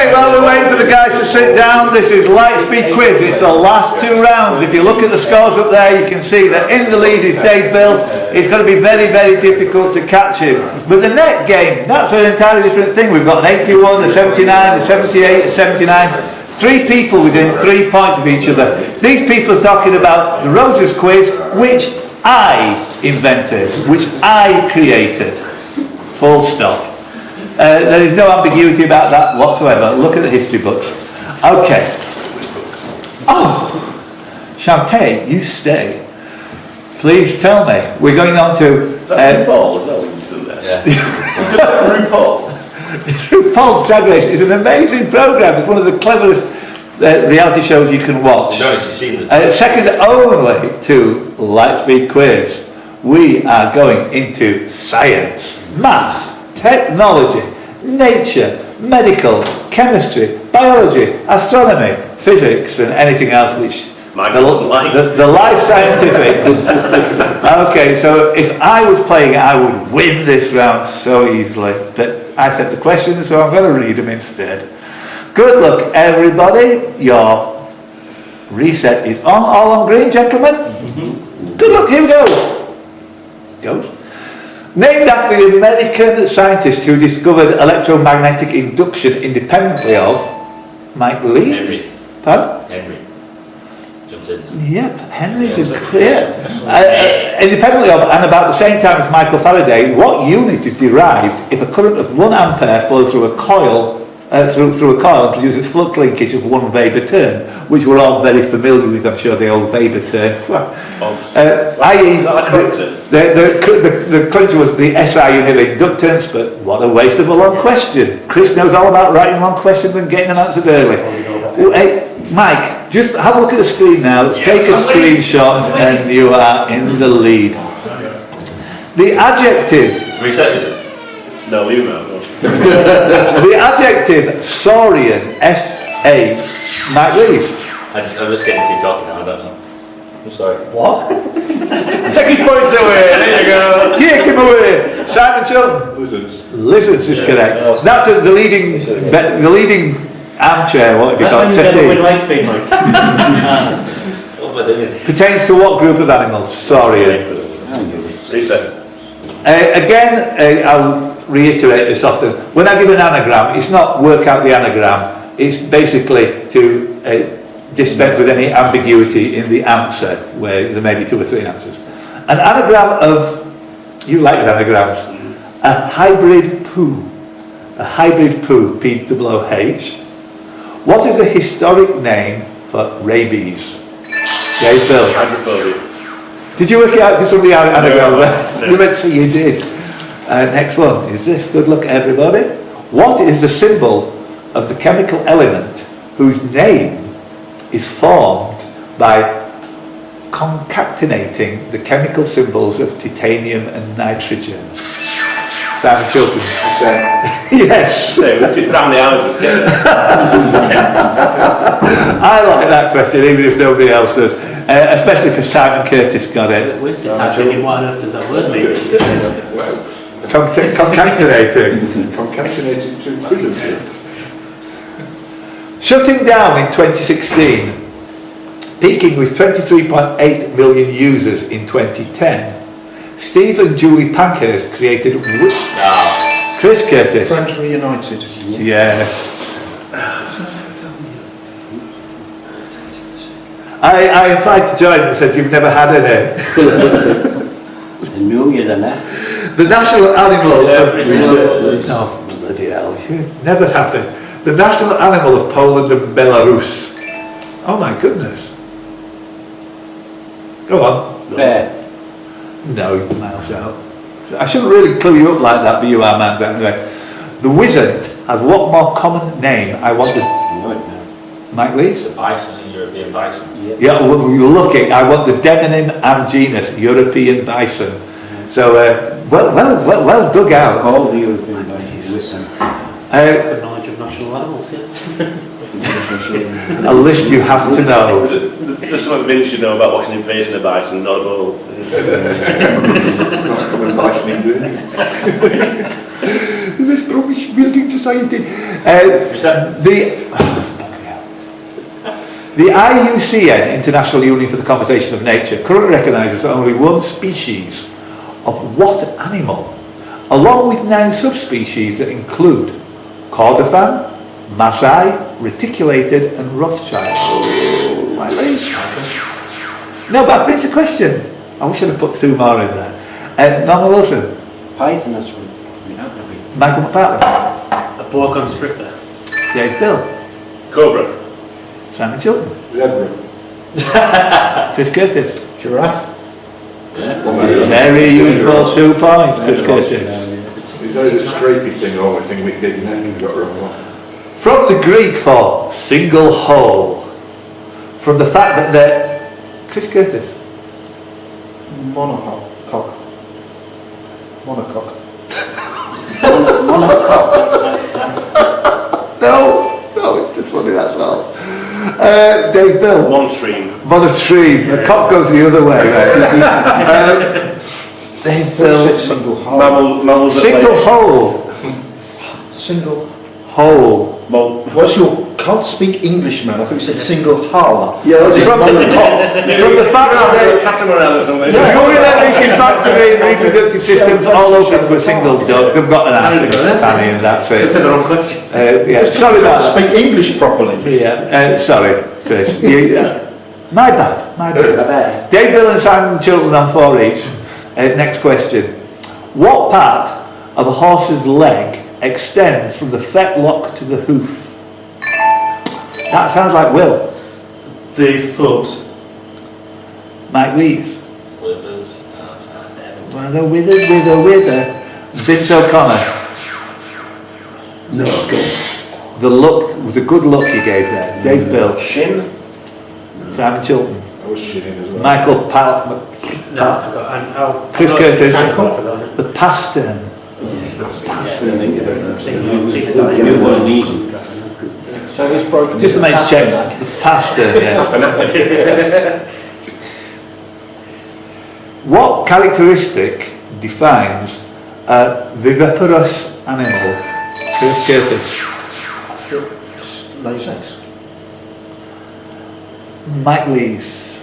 Okay, while we're waiting for the guys to sit down, this is LightSpeed Quiz. It's the last 2 rounds. If you look at the scores up there, you can see that in the lead is Dave Bill. It's going to be very, very difficult to catch him. But the net game, that's an entirely different thing. We've got an 81, a 79, a 78, a 79. 3 people within 3 points of each other. These people are talking about the Roses quiz, which I invented, which I created. Full stop. There is no ambiguity about that whatsoever. Look at the history books. Okay. Oh, Shantae, you stay. Please tell me. We're going on to... Is that RuPaul? Is that what you do there? Yeah. RuPaul. RuPaul's Drag Race is an amazing programme. It's one of the cleverest reality shows you can watch. Second only to LightSpeed Quiz. We are going into science, maths, technology, nature, medical, chemistry, biology, astronomy, physics, and anything else which the life scientific. Okay, so if I was playing, I would win this round so easily. But I set the questions, so I'm going to read them instead. Good luck, everybody. Your reset is on. All on green, gentlemen. Good luck. Here we go. Goes. Named after the American scientist who discovered electromagnetic induction independently of Mike Lee. Henry. Pardon? Henry. Jumps in. Yep, Henry's clear. Independently of and about the same time as Michael Faraday, what unit is derived if a current of 1 ampere flows through a coil through a coil and produces flux linkage of 1 Weber turn, which we're all very familiar with, I'm sure, the old Weber turn. I.e. the clincher was the SI unit of inductance, but what a waste of a long question. Chris knows all about writing long questions and getting them answered early. Hey, Mike, just have a look at the screen now, take a screenshot, and you are in the lead. The adjective... Reset, is it? No, you know. The adjective saurian, S-A, Mike Reeves. I'm just getting too cocky now, I don't know. I'm sorry. What? Take his points away, there you go. Take him away. Simon Chilton. Lizards. Lizards is correct. That's the leading armchair, what have you got? Settee. Win LightSpeed, Mike. What am I doing? Pertains to what group of animals? Saurian. Reset. Again, I'll reiterate this often. When I give an anagram, it's not work out the anagram. It's basically to dispense with any ambiguity in the answer, where there may be 2 or 3 answers. An anagram of, you like anagrams, a hybrid poo. A hybrid poo, P-O-O-H. What is the historic name for rabies? Dave Bill. Hydrophobia. Did you work it out just from the anagram? No. You meant to say you did. Next one is this. Good luck, everybody. What is the symbol of the chemical element whose name is formed by concatenating the chemical symbols of titanium and nitrogen? Simon Chilton. Yes. Round the houses. I like that question, even if nobody else does. Especially because Simon Curtis got it. We're still thinking, what on earth does that word mean? Concatenating. Concatenating 2 quizzes here. Shutting down in 2016, peaking with 23.8 million users in 2010, Steve and Julie Pankhurst created Chris Curtis. French reunited. Yes. I applied to join and said, you've never had any. No, you don't know. The national animal of... Oh, bloody hell. Never happened. The national animal of Poland and Belarus. Oh my goodness. Go on. Bear. No, miles out. I shouldn't really clue you up like that, but you are miles out anyway. The wizard has what more common name? I want the... Mike Lees? The bison, European bison. Yeah, well, you're looking. I want the demonym and genus, European bison. So, well dug out. Called the European bison. Good knowledge of national animals, yeah. A list you have to know. There's something Vince should know about watching Invasion of Bison, not a bull. This rubbish building society. The IUCN, International Union for the Conservation of Nature, currently recognises that only one species of what animal, along with 9 subspecies that include Kordofan, Maasai, reticulated and Rothschild. No, but I finished the question. I wish I'd have put 2 more in there. Norman Wilson. Python, that's one. Michael McPartlin. A boa constrictor. Dave Bill. Cobra. Simon Chilton. Zebra. Chris Curtis. Giraffe. Very useful 2 points, Chris Curtis. Is that a scrapey thing or a thing we get your neck and got wrong one? From the Greek for single hole. From the fact that they're... Chris Curtis. Monocoque. Monocoque. No, it's just funny, that's all. Dave Bill. Montreme. Monotreme. The cock goes the other way. Dave Bill. Single hole. Mammals that Single lay- hole. Single. Hole. What's your... Can't speak English, man. I thought you said single hull. Yeah, from the fact that they... Catamaran or something. Urinary factory reproductive systems all open to a single duct. They've got an ass Danny, and that's it. To the wrong question. Yeah, sorry about that. Speak English properly. Yeah, sorry, Chris. My bad. Dave Bill and Simon Chilton on 4 each. Next question. What part of a horse's leg extends from the fetlock to the hoof? That sounds like Will. The foot. Mike Lees. Withers. Well, the wither. Vince O'Connor. No, go. The look was a good look he gave there. Dave Bill. Shin. Simon Chilton. I was shitting as well. Michael No, I forgot. Chris Curtis. I've forgotten it. The pastern. So it's broken. Just to make check. The pastern, yeah. What characteristic defines a viviparous animal? Chris Curtis. Lays eggs. Mike Lees.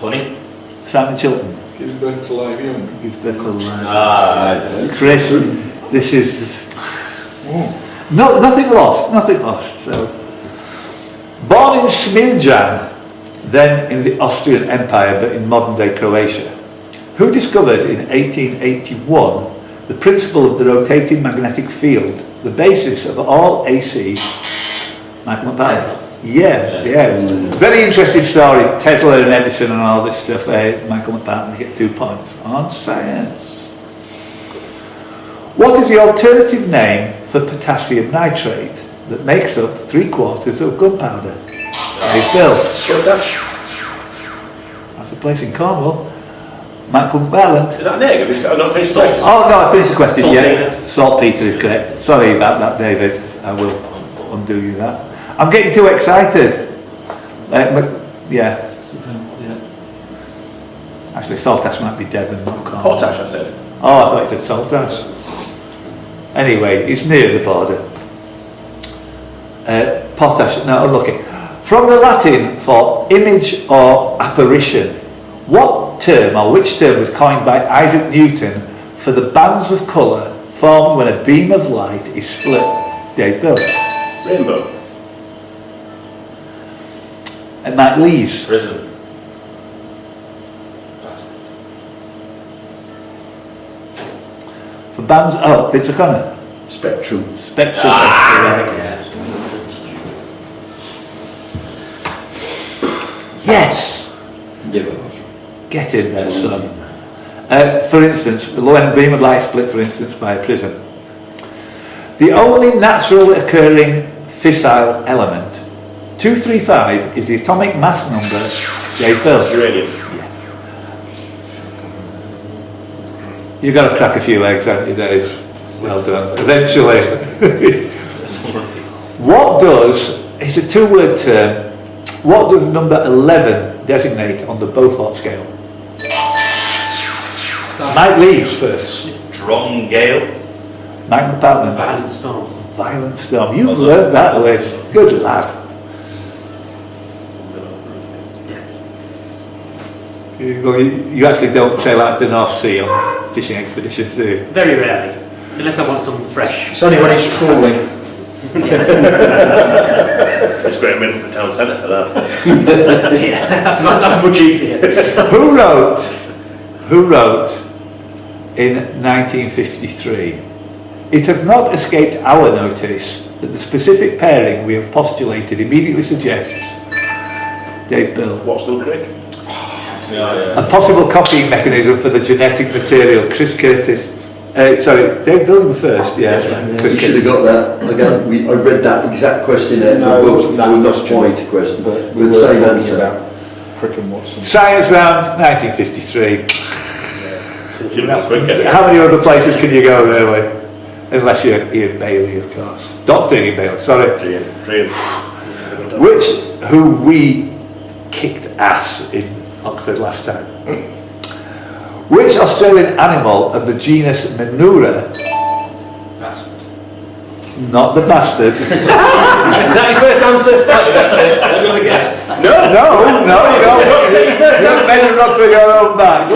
Honey. Simon Chilton. Gives birth to live young. Gives birth to life. Chris. Chris, this is... No, nothing lost. So, born in Smiljan, then in the Austrian Empire, but in modern-day Croatia, who discovered in 1881 the principle of the rotating magnetic field, the basis of all AC? Michael McPartlin. Yeah. Very interesting story. Tesla and Edison and all this stuff. Michael McPartlin, you get 2 points on science. What is the alternative name for potassium nitrate that makes up 3/4 of gunpowder? Dave Bill. That's a place in Cornwall. Michael McPartlin. Is that an egg? I've not finished talking. Oh no, I finished the question. Saltpeter. Saltpeter is correct. Sorry about that, David. I will undo you that. I'm getting too excited. Yeah. Actually, saltash might be Devon, not Cornwall. Potash, I said. Oh, I thought you said saltash. Anyway, it's near the border. Potash, no, unlucky. From the Latin for image or apparition, what term or which term was coined by Isaac Newton for the bands of colour formed when a beam of light is split? Dave Bill. Rainbow. And Matt Lees. Prism. For bands, oh, Vince O'Connor. Spectrum. Spectrum. Yes. Get in there, son. For instance, when a beam of light split, for instance, by a prism. The only naturally occurring fissile element, 235, is the atomic mass number. Dave Bill. Uranium. You've got to crack a few eggs, haven't you, Dave? Well done. Eventually. What does, it's a 2-word term, what does number 11 designate on the Beaufort scale? Mike Lees first. Strong gale. Mike McPartland. Violent Storm. Violent Storm. You've learnt that list. Good lad. You actually don't sail out to the North Sea on fishing expeditions, do you? Very rarely. Unless I want some fresh. It's only when it's trawling. It's great a minute for town centre for that. Yeah, that's much easier. Who wrote in 1953, "It has not escaped our notice that the specific pairing we have postulated immediately suggests," Dave Bill, Watson Creek. "a possible copying mechanism for the genetic material." Chris Curtis. Dave Bill was first, yeah. Chris We should have got that. Again, I read that exact question out No, in it the wasn't book. that Well, not question. quite a question, But we with the were same talking answer. about Crick and Watson. Science round, 1953. Cricket. How many other places can you go there, Lee? Unless you're Ian Bailey, of course. Dr. Ian Bailey, sorry. Dream. Who we kicked ass in Oxford last time. Which Australian animal of the genus Menura, Bastard. not the bastard, Is that your first answer? Accept it. Let me have a guess. no, you don't. You're better not for your own back.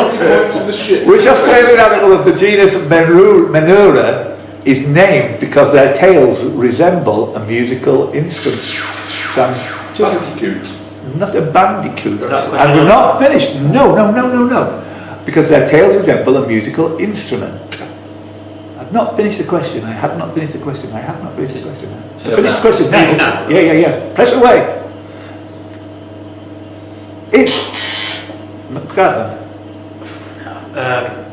Which Australian animal of the genus Menura is named because their tails resemble a musical instrument? Sam? Bandicoot. Not a bandicoot. Is that And we're not finished. No. Because their tails resemble a musical instrument. I've not finished the question. I have not finished the question. I finished the question now. Now. Yeah. Press away. It's McCartland.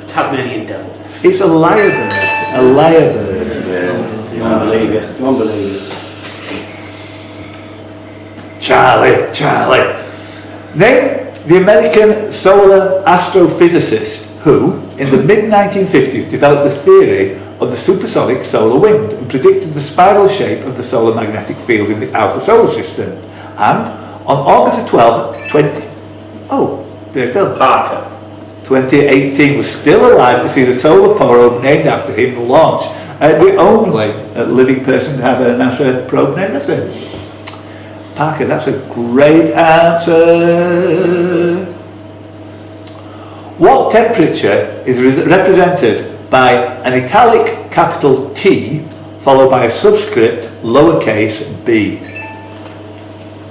Tasmanian Devil. It's a lyrebird. A lyrebird. You won't believe it. You won't believe it. Charlie. Name the American solar astrophysicist who, in the mid-1950s, developed the theory of the supersonic solar wind and predicted the spiral shape of the solar magnetic field in the outer solar system. And on August the 12th, Parker. 2018 was still alive to see the solar probe named after him launch. The only living person to have a NASA probe named after him. Parker, that's a great answer. What temperature is represented by an italic capital T followed by a subscript lowercase b?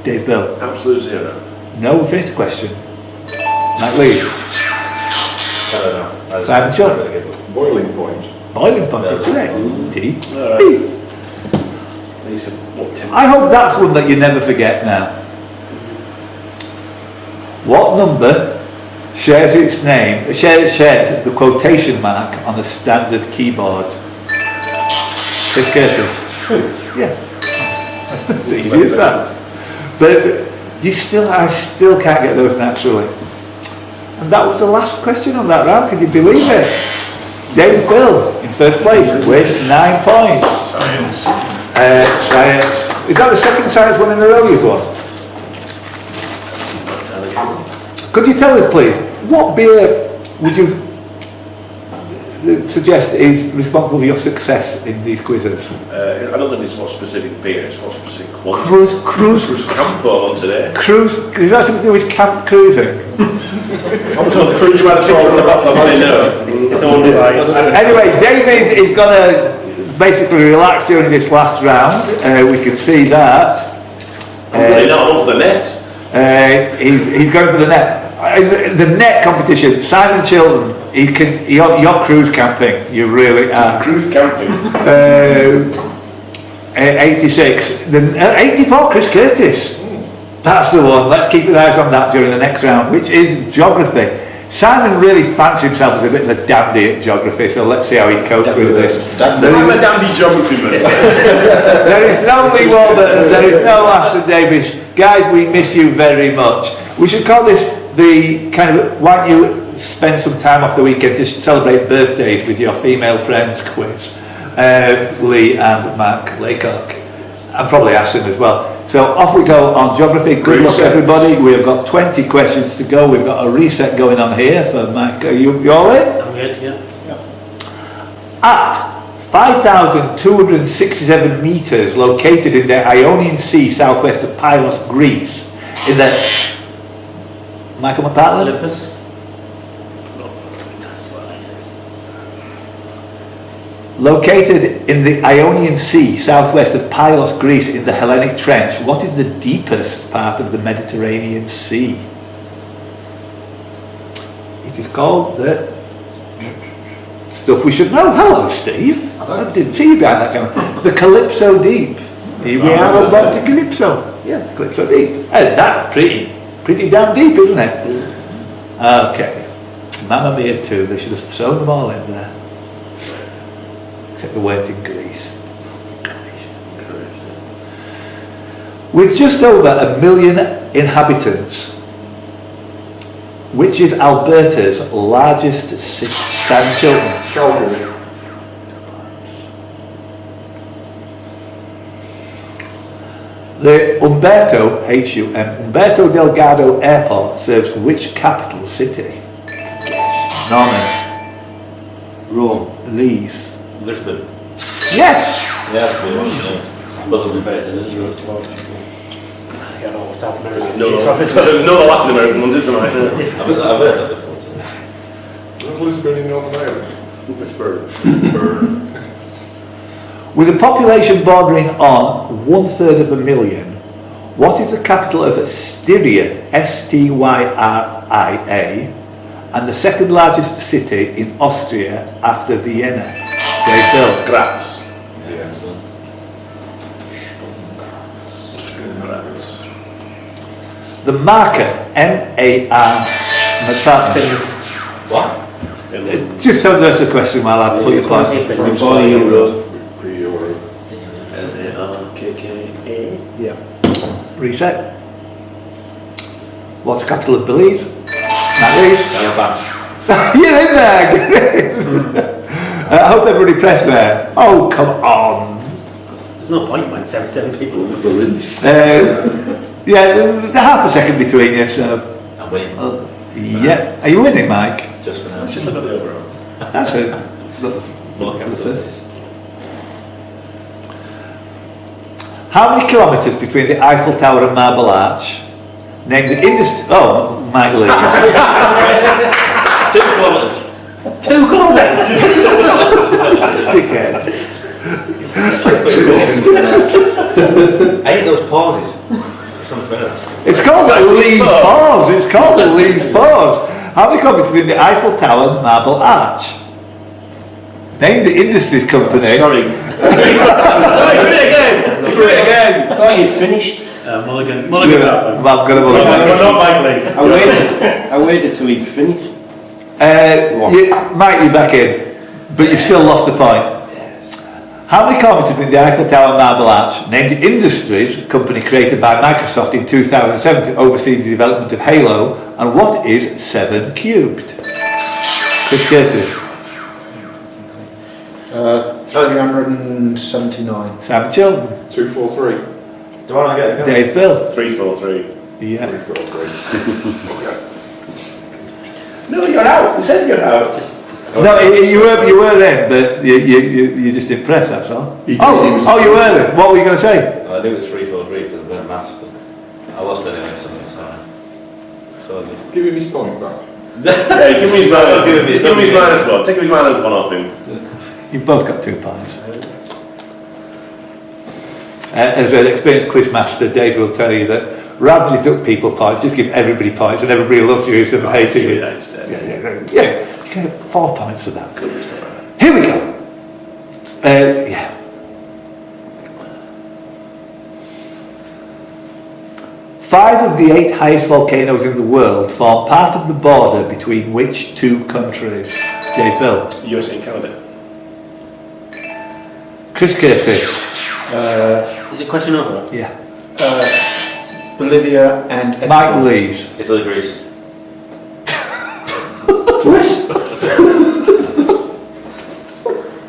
Dave Bill. Absolute zero. No, we finished the question. Matt Lee. I don't know. Simon Chuck. Boiling point. Boiling point is correct. T. Alright. B. What temp- I hope that's one that you never forget now. What number shares its name, shares the quotation mark on a standard keyboard? Chris Curtis. True. Yeah. As easy as that. But I still can't get those naturally. And that was the last question on that round, can you believe it? Dave Bill in first place with 9 points. Science. Is that the second science one in a row you've won? Could you tell us, please, what beer would you suggest is responsible for your success in these quizzes? I don't think it's what specific beer, it's what specific quality. Cruise Campo on today. Cruise, is that something to do with camp cruising? I was on the cruise by the picture on the bottle, I say no. It's only by. Anyway, David is going to basically relax during this last round. We can see that. I'm really not off the net. He's going for the net. The net competition, Simon Chilton, you're cruise camping, you really are. Cruise camping. 86, 84 Chris Curtis. That's the one. Let's keep our eyes on that during the next round, which is geography. Simon really fancies himself as a bit of a dandy at geography, so let's see how he copes with this. I'm a dandy geography man. There is no Lee Warburton, there is no Ashton Davis. Guys, we miss you very much. We should call this the kind of, why don't you spend some time off the weekend to celebrate birthdays with your female friends quiz. Lee and Mark Laycock. And probably Ashton as well. So off we go on geography. Good luck everybody. We've got 20 questions to go. We've got a reset going on here for Mike. Are you all in? I'm good, yeah. At 5,267 metres located in the Ionian Sea southwest of Pylos, Greece. In the... Michael McPartland? Olympus. Located in the Ionian Sea southwest of Pylos, Greece in the Hellenic Trench. What is the deepest part of the Mediterranean Sea? It is called the... Stuff we should know. Hello, Steve. I didn't see you behind that camera. The Calypso Deep. Here we are on board to Calypso. Yeah, Calypso Deep. And that's pretty damn deep, isn't it? Okay. Mamma Mia 2. They should have thrown them all in there. Except the weight in Greece. With just over 1 million inhabitants, which is Alberta's largest city? Simon Chilton. Calgary. The Umberto Delgado Airport serves which capital city? Guess. Norman. Rome. Lees. Lisbon. Yes! Yeah, that's a good one. Yeah. Wasn't the best. Yeah, no, South America. No, no Latin American ones, isn't it? I've heard that before too. Where's Lisbon in North America? With a population bordering on 1/3 of a million, what is the capital of Styria, Styria, and the second largest city in Austria after Vienna? Dave Bill. Graz. Yeah, that's one. Graz. The marker, M-A-R, What? just don't answer the question while I put your point. Before the Euro. Pre-Euro. L-A-R-K-K-A. Yeah. Reset. What's the capital of Belize? Matt Rees. Alabama. You're in there! I hope everybody pressed there. Oh, come on. There's no point when 7 people. Yeah, there's half a second between you, so... I'm winning. Yeah. Are you winning, Mike? Just for now. Just look at the overall. That's it. More capital cities. How many kilometres between the Eiffel Tower and Marble Arch? Name the industry... Oh, Mike Lee. 2 kilometres. 2 kilometres! Dickhead. I hate those pauses. It's unfair. It's called a Lee's Pause. It's called a Lee's Pause. How many kilometres between the Eiffel Tower and Marble Arch? Name the industries company. Sorry. Do it again! I thought you'd finished. Mulligan. I'm gonna mulligan. Not Mike Lees. I waited till he'd finished. Mike, you're back in, but you've still lost the point. How many kilometres between the Eiffel Tower and Marble Arch? Name the industries company created by Microsoft in 2007 to oversee the development of Halo, and what is 7 cubed? Chris Curtis. 379. Simon Chilton. 243. Do I get a go? Dave Bill. 343. Yeah. 343. Okay. No, you're out. You said you're out. No, you were in, but you just impressed, that's all. You were in. What were you going to say? Well, I knew it was 343 for the burnt maths, but I lost anyway, so it's alright. Give him his point back. Yeah, give me his minus. Give him his minus one. Take him his minus one off him. You've both got 2 points. As an experienced quiz master, Dave will tell you that rather than deduct people points, just give everybody points, and everybody loves you instead of hating you. Yeah, instead. Yeah. You can get 4 points for that. Here we go. Yeah. Five of the 8 highest volcanoes in the world form part of the border between which 2 countries? Dave Bill. USA and Canada. Chris Curtis. Is it question over? Yeah. Bolivia and Ecuador. Mike Lees. Italy, Greece.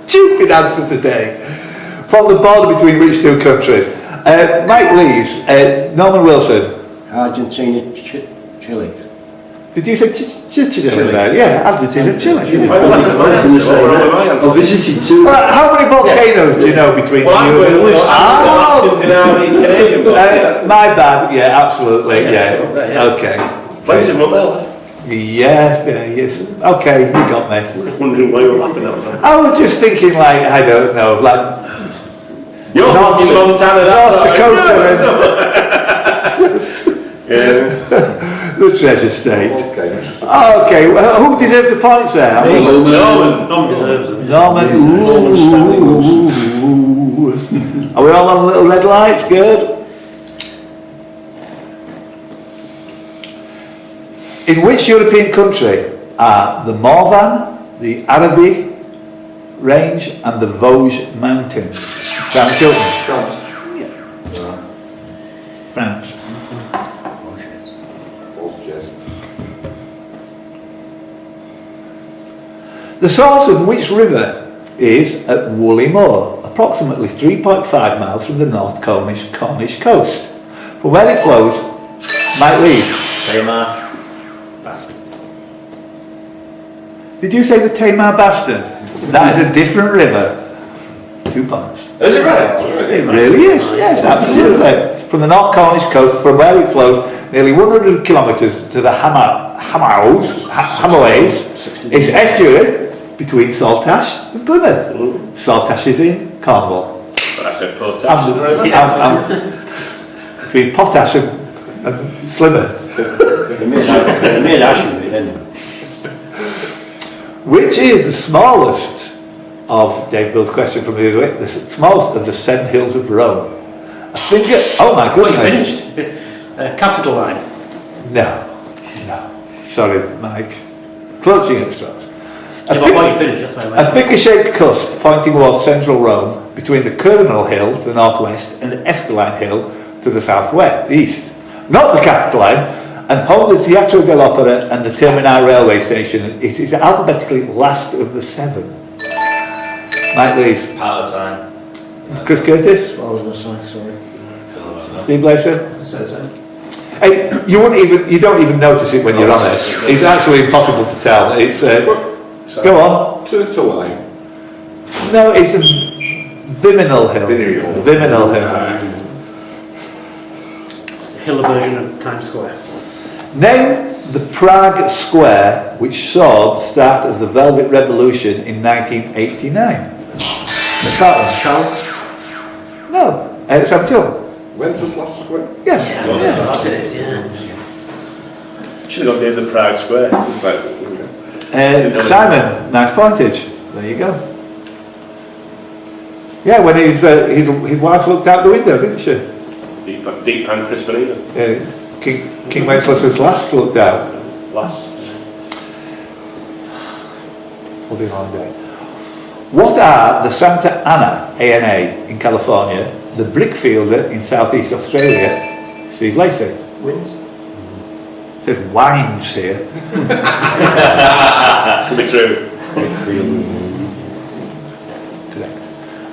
Stupid answer today. From the border between which 2 countries? Mike Lees. Norman Wilson. Argentina, Chile. Did you say Chile there? Yeah, Argentina, Chile. I was going to say that. I visited two. How many volcanoes do you know between Well, I'm you going to lose. my bad, yeah, absolutely, yeah. Yeah. Okay. Plenty of them up Yeah, yes. Okay, you got me. there. Wondering why you were laughing at them. I was just thinking, like, I don't know, like You're North- fucking Montana, North that's Dakota Yeah. and the Treasure State. Okay, interesting. Okay, well, who deserves the points there? Norman deserves them. Norman. Ooh. Are we all on little red lights? Good. In which European country are the Morvan, the Arabi Range and the Vosges Mountains? France, Chiltern. France. France. Balls, Jess. The source of which river is at Woolly Moor, approximately 3.5 miles from the North Cornish coast. From where it flows, might leave. Tamar. Bastard. Did you say the Tamar Bastard? That is a different river. 2 points. Is it right? It really is, yes, absolutely. From the North Cornish coast, from where it flows, nearly 100 kilometres to the Hamoaze, it's estuary between Saltash and Plymouth. Saltash is in Cornwall. But I said potash, isn't it? Between Potash and Slimmer. They made ash of it, didn't they? Which is the smallest of Dave Bill's question from the other way, the smallest of the 7 hills of Rome? I think oh my Well, you goodness. finished. Capital line. No. Sorry, Mike. Clutching at straws. Yeah, but why you finished, that's why I A went. finger-shaped cusp pointing towards central Rome between the Quirinal Hill to the northwest and the Esquiline Hill to the southwest, east. Not the Capitoline, and home to the Teatro dell'Opera and the Terminal railway station. It is alphabetically last of the 7. Mike Lees. Palatine. Chris Curtis. I was going to say, sorry. Steve Blazer. I said so. Hey, you don't even notice it when you're on it. It's actually impossible to tell. It's go on. To Lane. No, it's a Viminal Hill. Viminal. Viminal Hill. It's the hill version of Times Square. Name the Prague Square which saw the start of the Velvet Revolution in 1989. Scotland. Charles? No, Sam Till. Wenceslas Square. Yeah. That's it, yeah. Should have gone near the Prague Square. Simon, nice pointage. There you go. Yeah, when his wife looked out the window, didn't she? Deep pan Crispinina. King Wenceslas last looked out. Last. Bloody long day. What are the Santa Ana, ANA, in California, the Brickfielder in Southeast Australia, Steve Lacey? Wins. It says wines here. Could be true. Correct.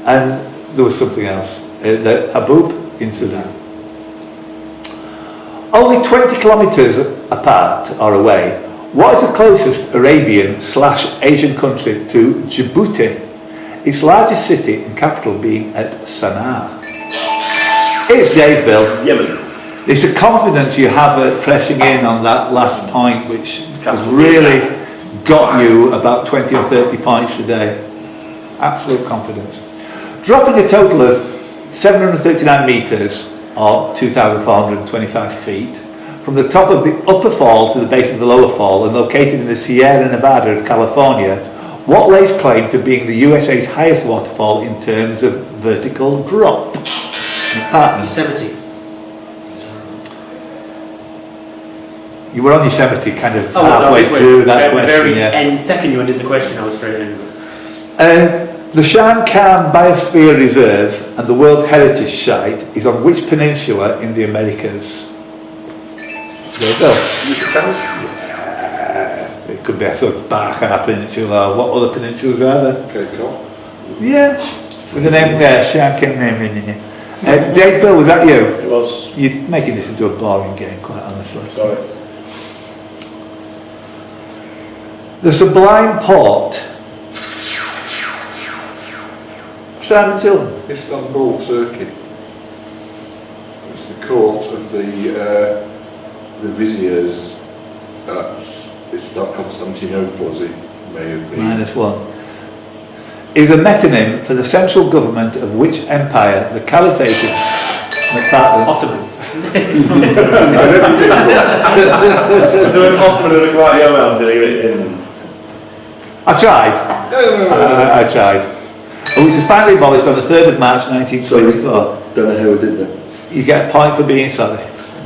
And there was something else. The Habub in Sudan. Only 20 kilometres apart or away, what is the closest Arabian/Asian country to Djibouti? Its largest city and capital being at Sana'a. It's Dave Bill. Yemen. It's the confidence you have at pressing in on that last point which has really got you about 20 or 30 points today. Absolute confidence. Dropping a total of 739 metres or 2,425 feet from the top of the upper fall to the base of the lower fall and located in the Sierra Nevada of California, what lays claim to being the USA's highest waterfall in terms of vertical drop? Partners. Yosemite. You were on Yosemite kind of Oh, halfway through that question, very yeah. end second you ended the question, I was straight in. The Shan Khan Biosphere Reserve and the World Heritage Site is on which peninsula in the Americas? There you go. It could be a sort of Baja Peninsula. What other peninsulas are there? Cape Cod. Yeah, with the name there, Shan Khan. Dave Bill, was that you? It was. You're making this into a boring game, quite honestly. Sorry. The Sublime Port. Simon Tilden. Istanbul, Turkey. It's the court of the viziers it's not Constantinople as it may have been. -1. Is a metonym for the central government of which empire the Caliphate of Ottoman. So it's Ottoman and quite young doing it in. I tried. I tried. It was finally abolished on the 3rd of March 1924. Don't know how I did that. You get a point for being sorry.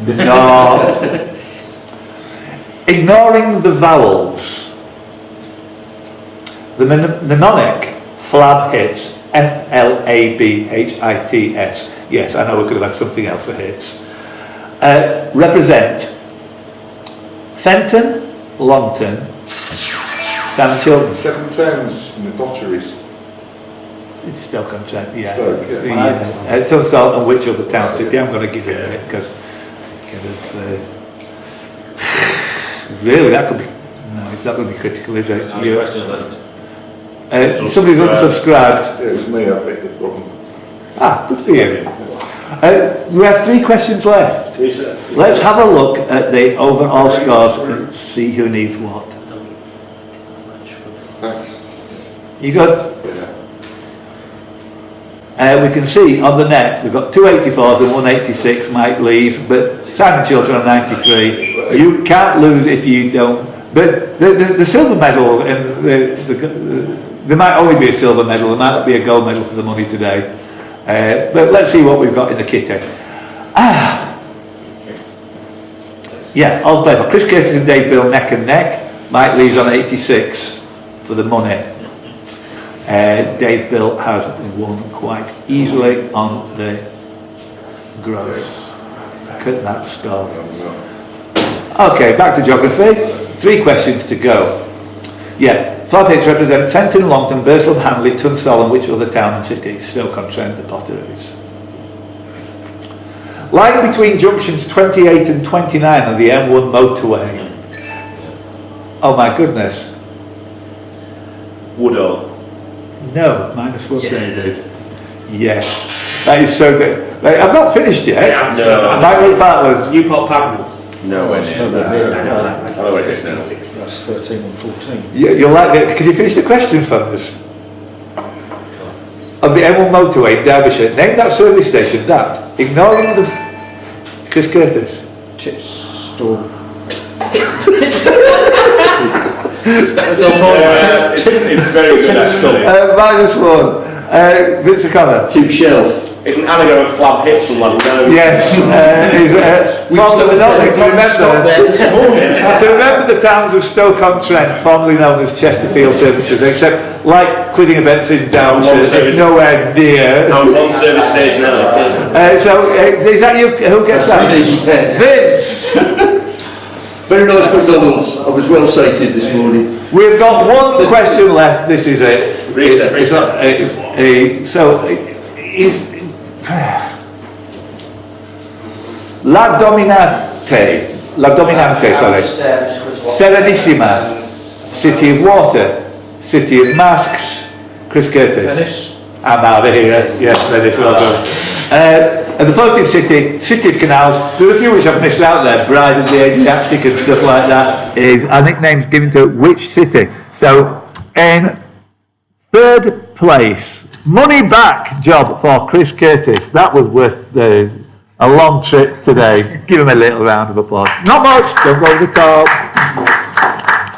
Not. Ignoring the vowels. The mnemonic flab hits, FLABHITS. Yes, I know we could have had something else for hits. Represent Fenton, Longton, Sam Chilton. 7 towns in the potteries. It's Stoke-on-Trent, yeah. Stoke, yeah. Tunstall and which other town city? I'm going to give it a bit because really that could be. No, it's not going to be critical, is it? How many questions left? Somebody's unsubscribed. Yeah, it was me, I picked the button. Ah, good for you. We have 3 questions left. Let's have a look at the overall scores and see who needs what. Thanks. You good? Yeah. We can see on the net we've got 2 84s and 186 Mike Lees, but Simon Chilton on 93. You can't lose if you don't. But the silver medal, and there might only be a silver medal, there might not be a gold medal for the money today. But let's see what we've got in the kitty. Yeah, all play for Chris Curtis and Dave Bill neck and neck. Mike Lees on 86 for the money. Dave Bill has won quite easily on the gross. Look at that score. Okay, back to geography. 3 questions to go. Yeah, flab hits represent Fenton, Longton, Burslem, Hanley, Tunstall and which other town and city? Stoke-on-Trent, the Potteries. Lying between junctions 28 and 29 on the M1 motorway. Oh my goodness. Woodall. No, -1 David. Yes. That is so good. I've not finished yet. No. Michael Batland. Newport Pagnell. Nowhere near. Yeah. Oh, wait, it's now. That's 13 and 14. You'll like it. Can you finish the question for us? Of the M1 motorway in Derbyshire, name that service station that, ignoring the Chris Curtis. Chips store. That's all point. It's very good actually. -1. Vince O'Connor. Tube shelf. It's an anagram of flab hits from last night. Yes. To remember the towns of Stoke-on-Trent, formerly known as Chesterfield Services, except like quizzing events in Derbyshire, it's nowhere near. No, it's on service station now. So is that you? Who gets that? Vince. Very nice McDonald's. I was well sated this morning. We've got 1 question left. This is it. Reset. La Dominante, sorry. Serenissima, City of Water, City of Masks, Chris Curtis. Venice. I'm out of here, yes, Venice, well done. And the floating city, City of Canals, there's a few which I've missed out there, Bride of the Adriatic and stuff like that, is our nicknames given to which city. So, in 3rd place, money back job for Chris Curtis. That was worth a long trip today. Give him a little round of applause. Not much, don't go over the top.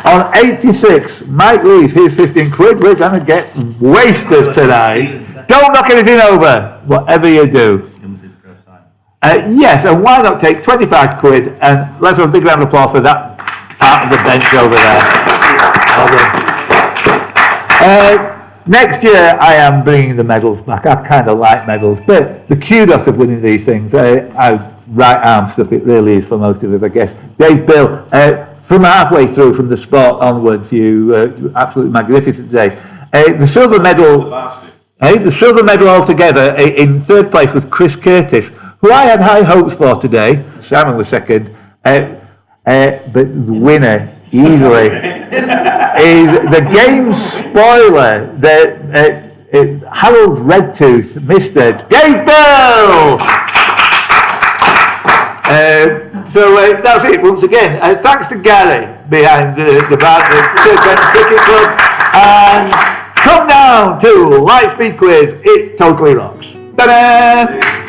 On 86, Mike Lees, here's 15 quid. We're going to get wasted tonight. Don't knock anything over, whatever you do. Yes, and why not take 25 quid and let's have a big round of applause for that part of the bench over there. Next year I am bringing the medals back. I kind of like medals, but the kudos of winning these things, right arm stuff, it really is for most of us, I guess. Dave Bill, from halfway through, from the sport onwards, you absolutely magnificent today. The silver medal altogether in 3rd place was Chris Curtis, who I had high hopes for today. Simon was 2nd, but the winner easily, is the game spoiler that Harold Redtooth, Mr. Gaysbill! So that's it once again. Thanks to Gary behind the bar, the Church Fenton Cricket Club, and come down to LightSpeed Quiz. It totally rocks. Ta-da!